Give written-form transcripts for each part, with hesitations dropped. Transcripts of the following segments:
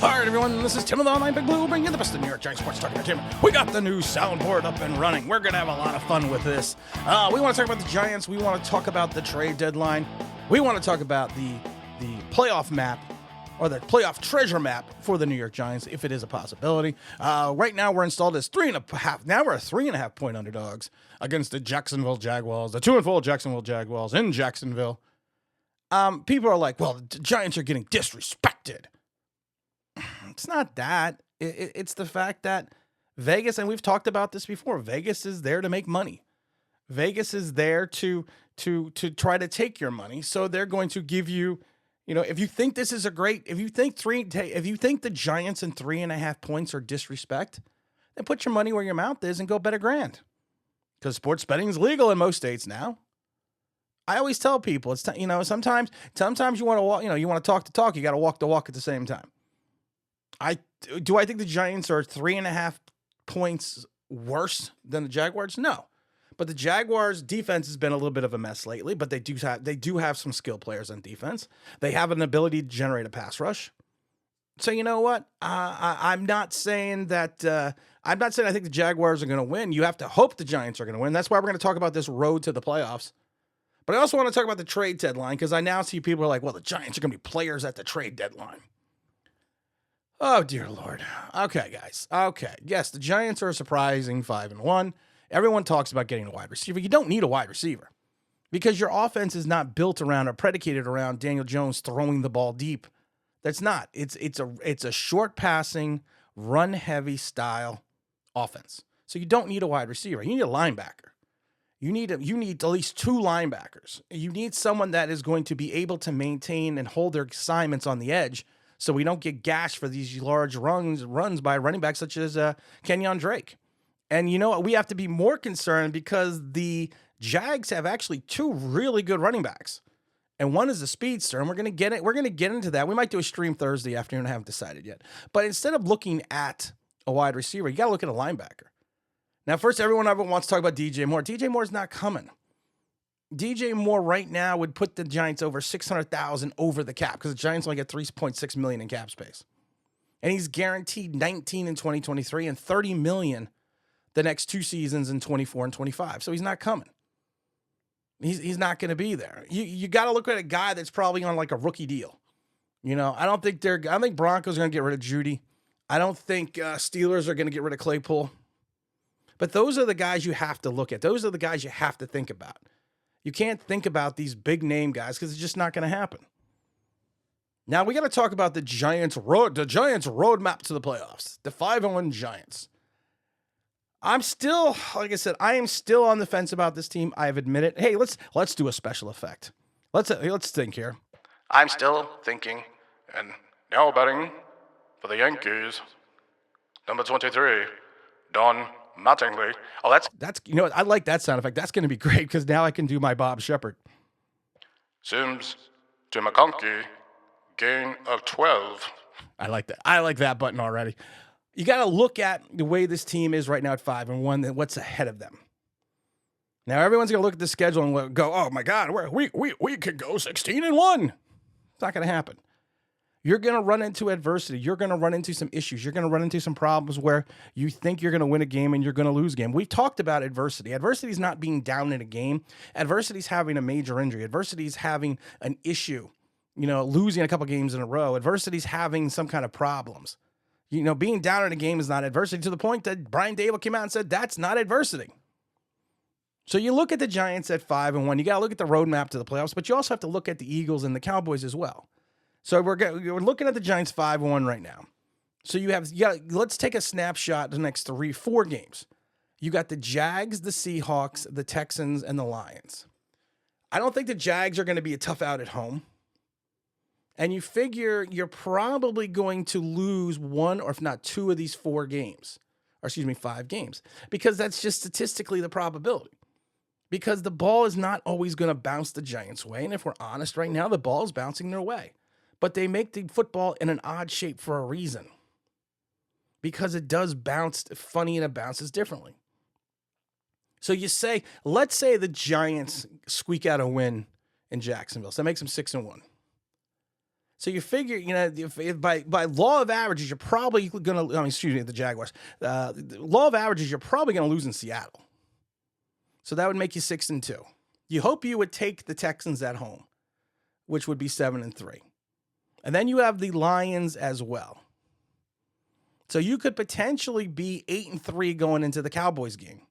All right, everyone, this is Tim of the Online Big Blue. We'll bring you the best of New York Giants sports talk entertainment. We got the new soundboard up and running. We're going to have a lot of fun with this. We want to talk about the Giants. We want to talk about the trade deadline. We want to talk about the playoff map, or the playoff treasure map for the New York Giants, if it is a possibility. Right now, we're installed as 3.5. Now we're 3.5 point underdogs against the Jacksonville Jaguars, the 2-4 Jacksonville Jaguars in Jacksonville. People are like, well, the Giants are getting disrespected. It's not that. It's the fact that Vegas, and we've talked about this before, Vegas is there to make money. Vegas is there to try to take your money. So they're going to give you, if you think this is if you think the Giants and 3.5 points are disrespect, then put your money where your mouth is and go bet $1,000. Because sports betting is legal in most states now. I always tell people, it's sometimes you want to walk, you want to talk the talk, you got to walk the walk at the same time. I think the Giants are 3.5 points worse than the Jaguars? No. But the Jaguars' defense has been a little bit of a mess lately, but they do have some skill players on defense. They have an ability to generate a pass rush. So you know what? I'm not saying that I think the Jaguars are going to win. You have to hope the Giants are going to win. That's why we're going to talk about this road to the playoffs. But I also want to talk about the trade deadline, because I now see people are like, well, the Giants are going to be players at the trade deadline. Oh, dear Lord. Okay, guys. Okay. Yes, the Giants are a surprising 5-1. Everyone talks about getting a wide receiver. You don't need a wide receiver because your offense is not built around or predicated around Daniel Jones throwing the ball deep. That's not. It's a short passing, run heavy style offense. So you don't need a wide receiver. You need a linebacker. You need at least 2 linebackers. You need someone that is going to be able to maintain and hold their assignments on the edge, so we don't get gashed for these large runs by running backs such as Kenyon Drake. And you know what? We have to be more concerned because the Jags have actually 2 really good running backs. And one is a speedster, and we're going to get it. We're going to get into that. We might do a stream Thursday afternoon. I haven't decided yet. But instead of looking at a wide receiver, you got to look at a linebacker. Now, first, everyone wants to talk about DJ Moore. DJ Moore's not coming. DJ Moore right now would put the Giants over $600,000 over the cap, because the Giants only get $3.6 million in cap space. And he's guaranteed $19 in 2023 and $30 million the next 2 seasons in 24 and 25. So he's not coming. He's not going to be there. You got to look at a guy that's probably on like a rookie deal. I don't think Broncos are going to get rid of Judy. I don't think Steelers are going to get rid of Claypool. But those are the guys you have to look at. Those are the guys you have to think about. You can't think about these big name guys because it's just not going to happen. Now we got to talk about the Giants roadmap to the playoffs. The 5-1 Giants. I'm still, like I said, I am still on the fence about this team. I've admitted. Hey, let's do a special effect. Let's think here. I'm still thinking, and now betting for the Yankees, number 23, Don Mattingly. Oh, that's I like that sound effect. That's going to be great because now I can do my Bob Shepard. Sims to McConkey, gain of 12. I like that. I like that button already. You got to look at the way this team is right now at 5-1, and what's ahead of them. Now everyone's going to look at the schedule and go, "Oh my God, we could go 16-1." It's not going to happen. You're going to run into adversity. You're going to run into some issues. You're going to run into some problems where you think you're going to win a game and you're going to lose a game. We've talked about adversity. Adversity is not being down in a game. Adversity is having a major injury. Adversity is having an issue, losing a couple games in a row. Adversity is having some kind of problems. Being down in a game is not adversity, to the point that Brian Dable came out and said that's not adversity. So you look at the Giants at 5-1. You got to look at the roadmap to the playoffs, but you also have to look at the Eagles and the Cowboys as well. So we're looking at the Giants 5-1 right now. So let's take a snapshot of the next 4 games. You got the Jags, the Seahawks, the Texans, and the Lions. I don't think the Jags are going to be a tough out at home. And you figure you're probably going to lose 1 or if not 2 of these 5 games, because that's just statistically the probability. Because the ball is not always going to bounce the Giants' way. And if we're honest right now, the ball is bouncing their way. But they make the football in an odd shape for a reason. Because it does bounce funny and it bounces differently. So let's say the Giants squeak out a win in Jacksonville. So that makes them 6-1. So you figure, if by law of averages, you're probably going to, excuse me, the Jaguars. Law of averages, you're probably going to lose in Seattle. So that would make you 6-2. You hope you would take the Texans at home, which would be 7-3. And then you have the Lions as well. So you could potentially be 8-3 going into the Cowboys game.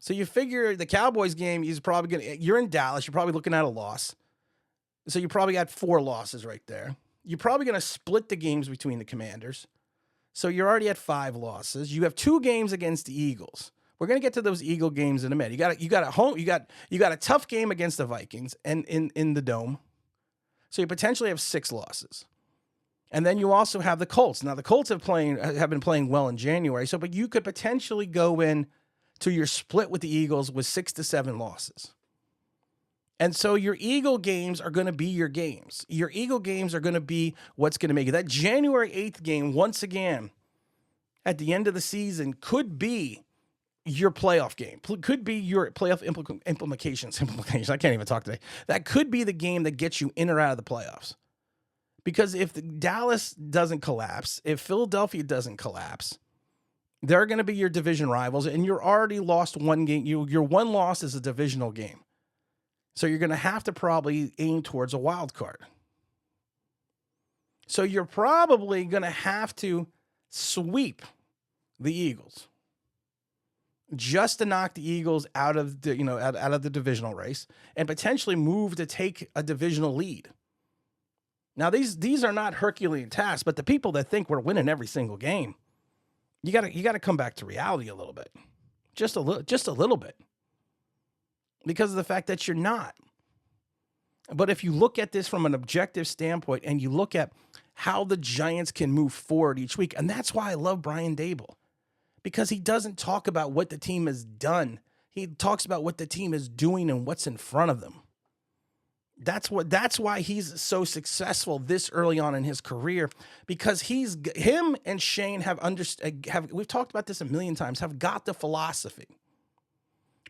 So you figure the Cowboys game is probably you're in Dallas, you're probably looking at a loss. So you probably got 4 losses right there. You're probably going to split the games between the Commanders. So you're already at 5 losses. You have 2 games against the Eagles. We're going to get to those Eagle games in a minute. You got a tough game against the Vikings and in the Dome. So you potentially have 6 losses. And then you also have the Colts. Now the Colts have been playing well in January. But you could potentially go in to your split with the Eagles with 6 to 7 losses. And so your Eagle games are going to be your games. Your Eagle games are going to be what's going to make it. That January 8th game, once again, at the end of the season, could be your playoff game. Could be your playoff implications. I can't even talk today. That could be the game that gets you in or out of the playoffs. Because if Dallas doesn't collapse, if Philadelphia doesn't collapse, they're going to be your division rivals, and you're already lost one game. Your one loss is a divisional game. So you're going to have to probably aim towards a wild card. So you're probably going to have to sweep the Eagles just to knock the Eagles out of the, out of the divisional race and potentially move to take a divisional lead. Now these are not Herculean tasks, but the people that think we're winning every single game, you got to come back to reality a little bit. Just a little bit. Because of the fact that you're not. But if you look at this from an objective standpoint and you look at how the Giants can move forward each week, and that's why I love Brian Daboll, because he doesn't talk about what the team has done. He talks about what the team is doing and what's in front of them. That's why he's so successful this early on in his career, because him and Shane we've talked about this a million times, have got the philosophy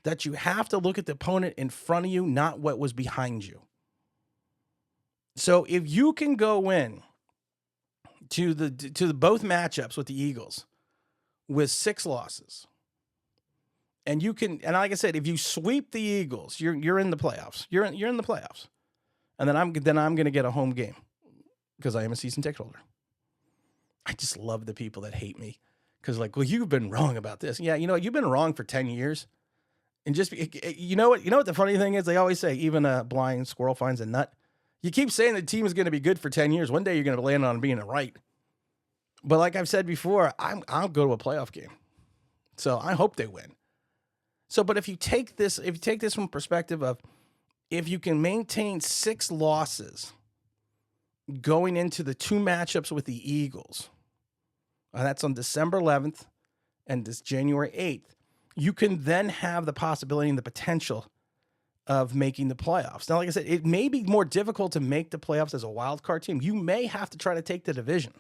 that you have to look at the opponent in front of you, not what was behind you. So if you can go in to the both matchups with the Eagles with 6 losses, and like I said, if you sweep the Eagles, you're in the playoffs. You're in the playoffs, and then I'm going to get a home game because I am a season ticket holder. I just love the people that hate me because you've been wrong about this. Yeah, you've been wrong for 10 years. And just, you know what the funny thing is? They always say, even a blind squirrel finds a nut. You keep saying the team is going to be good for 10 years. One day you're going to land on being right. But like I've said before, I'll go to a playoff game. So I hope they win. So, but if you take this from perspective of, if you can maintain 6 losses going into the 2 matchups with the Eagles, and that's on December 11th and this January 8th, you can then have the possibility and the potential of making the playoffs. Now, like I said, it may be more difficult to make the playoffs as a wild card team. You may have to try to take the division.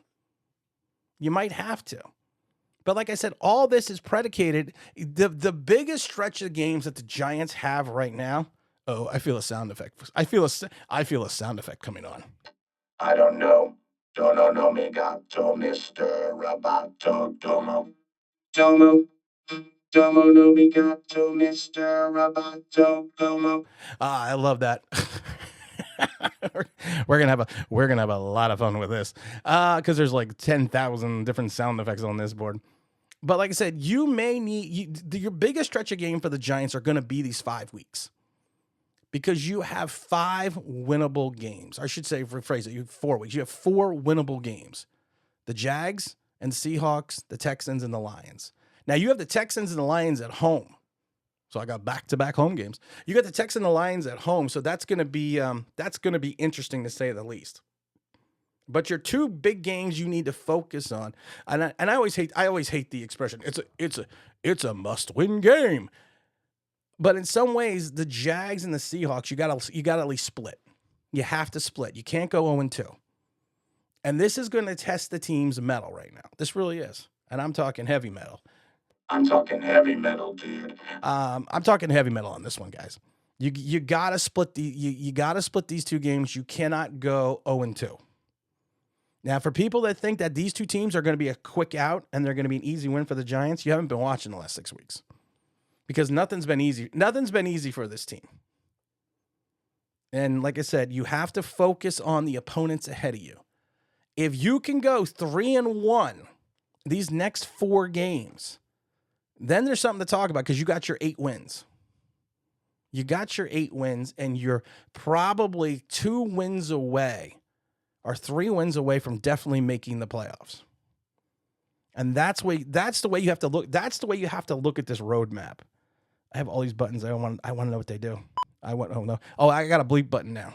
You might have to. But like I said, all this is predicated. The biggest stretch of games that the Giants have right now. Oh, I feel a sound effect. I feel a sound effect coming on. I don't know. No me gato, Mr. Roboto, Domo. Domo no mi gato, Mr. Roboto, Domo. I love that. we're gonna have a lot of fun with this because there's 10,000 different sound effects on this board. But like I said, you may need your biggest stretch of game for the Giants are going to be these 5 weeks, because you have 5 winnable games. I should say, rephrase it. You have 4 weeks. You have 4 winnable games: the Jags and the Seahawks, the Texans and the Lions. Now you have the Texans and the Lions at home. So I got back-to-back home games. You got the Texans and the Lions at home, so that's going to be interesting to say the least. But your 2 big games you need to focus on, and I always hate the expression. It's a must-win game. But in some ways, the Jags and the Seahawks, you got to at least split. You have to split. You can't go 0-2. And this is going to test the team's mettle right now. This really is, and I'm talking heavy metal. I'm talking heavy metal, dude. I'm talking heavy metal on this one, guys. You gotta split you gotta split these 2 games. You cannot go 0-2. Now, for people that think that these two teams are going to be a quick out and they're going to be an easy win for the Giants, you haven't been watching the last 6 weeks because nothing's been easy. Nothing's been easy for this team. And like I said, you have to focus on the opponents ahead of you. If you can go 3-1 these next 4 games, then there's something to talk about because you got your 8 wins. You got your 8 wins, and you're probably 2 wins away or 3 wins away from definitely making the playoffs. And that's the way you have to look. That's the way you have to look at this roadmap. I have all these buttons. I want to know what they do. I got a bleep button now.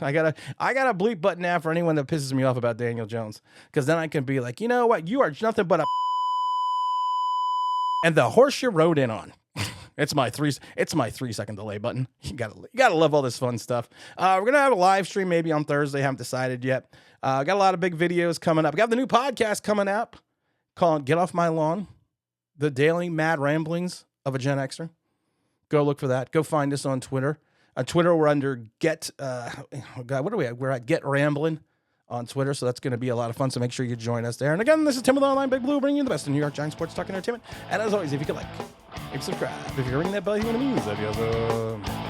I got a bleep button now for anyone that pisses me off about Daniel Jones, because then I can be like, you know what, you are nothing but a and the horse you rode in on. It's my 3-second delay button. You gotta love all this fun stuff. We're gonna have a live stream maybe on Thursday. Haven't decided yet. Got a lot of big videos coming up. We got the new podcast coming up called "Get Off My Lawn," the daily mad ramblings of a Gen Xer. Go look for that. Go find us on Twitter. On Twitter, we're under Get. What are we at? We're at Get Ramblin' on Twitter, so that's going to be a lot of fun. So make sure you join us there. And again, this is Tim with Online Big Blue, bringing you the best in New York Giants sports talk and entertainment. And as always, if you could like, subscribe. If you're ringing that bell, you want to be, that'd be awesome.